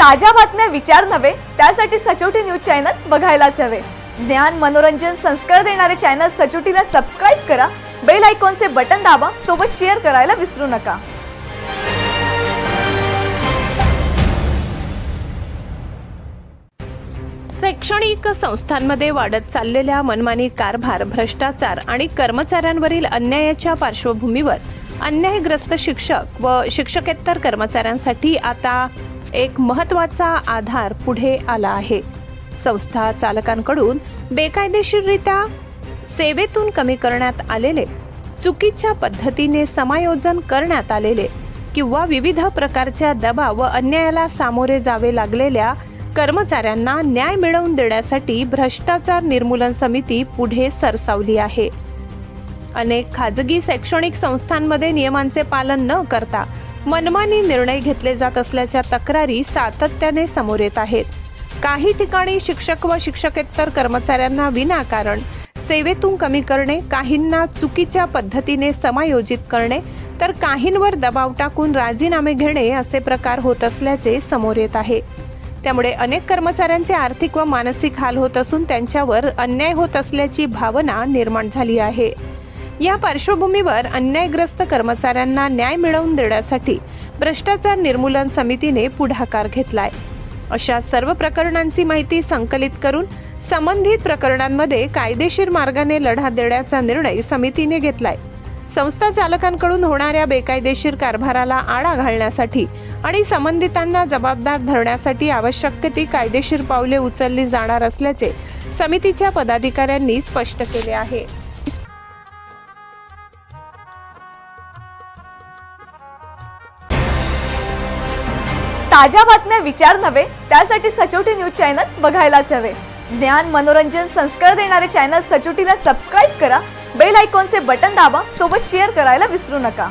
ताज्या बातम्या विचार नव्हे त्यासाठी सचोटी न्यूज चॅनल बघायलाच हवे। ज्ञान मनोरंजन संस्कार देणारे चॅनल सचोटीला सबस्क्राइब करा, बेल आयकॉनचे बटन दाबा, सोबत शेअर करायला विसरू नका। शैक्षणिक संस्थांमध्ये वाढत चाललेल्या मनमानी कारभार, भ्रष्टाचार आणि कर्मचाऱ्यांवरील अन्यायाच्या पार्श्वभूमीवर अन्यायग्रस्त शिक्षक व शिक्षकेतर कर्मचाऱ्यांसाठी आता एक महत्त्वाचा आधार पुढे आला आहे। संस्था चालकांकडून बेकायदेशीररित्या सेवेतून कमी करण्यात आलेले, चुकीच्या पद्धतीने समायोजन करण्यात आलेले किंवा विविध प्रकारच्या दबाव व अन्यायाला सामोरे जावे लागलेल्या कर्मचाऱ्यांना न्याय मिळवून देण्यासाठी भ्रष्टाचार निर्मूलन समिती पुढे सरसावली आहे। अनेक खाजगी शैक्षणिक संस्थांमध्ये नियमांचे पालन न करता मनमानी निर्णय घेतले जात असल्याच्या तक्रारी सातत्याने समोर येत आहेत। काही ठिकाणी शिक्षक व शिक्षकेतर कर्मचाऱ्यांना विनाकारण सेवेतून कमी करणे, काहींना चुकीच्या पद्धतीने समायोजित करणे, तर काहींवर दबाव टाकून राजीनामे घेणे असे प्रकार होत असल्याचे समोर येत आहे। त्यामुळे अनेक कर्मचाऱ्यांचे आर्थिक व मानसिक हाल होत असून त्यांच्यावर अन्याय होत असल्याची भावना निर्माण झाली आहे। या पार्श्वभूमीवर अन्यायग्रस्त कर्मचाऱ्यांना न्याय मिळवून देण्यासाठी भ्रष्टाचार निर्मूलन समितीने पुढाकार घेतलाय। अशा सर्व प्रकरणांची माहिती संकलित करून संबंधित प्रकरणांमध्ये कायदेशीर मार्गाने लढा देण्याचा निर्णय समितीने घेतलाय। संस्था चालकांकडून होणाऱ्या बेकायदेशीर कारभाराला आळा घालण्यासाठी आणि संबंधितांना जबाबदार धरण्यासाठी आवश्यक ती कायदेशीर पावले उचलली जाणार असल्याचे समितीच्या पदाधिकाऱ्यांनी स्पष्ट केले आहे। ताज्या बातम्या विचार नव्हे त्यासाठी सचोटी न्यूज चॅनल बघायलाच हवे। ज्ञान मनोरंजन संस्कार देणारे चॅनल सचोटीला सबस्क्राइब करा, बेल आयकॉनचे बटन दाबा, सोबत शेअर करायला विसरू नका।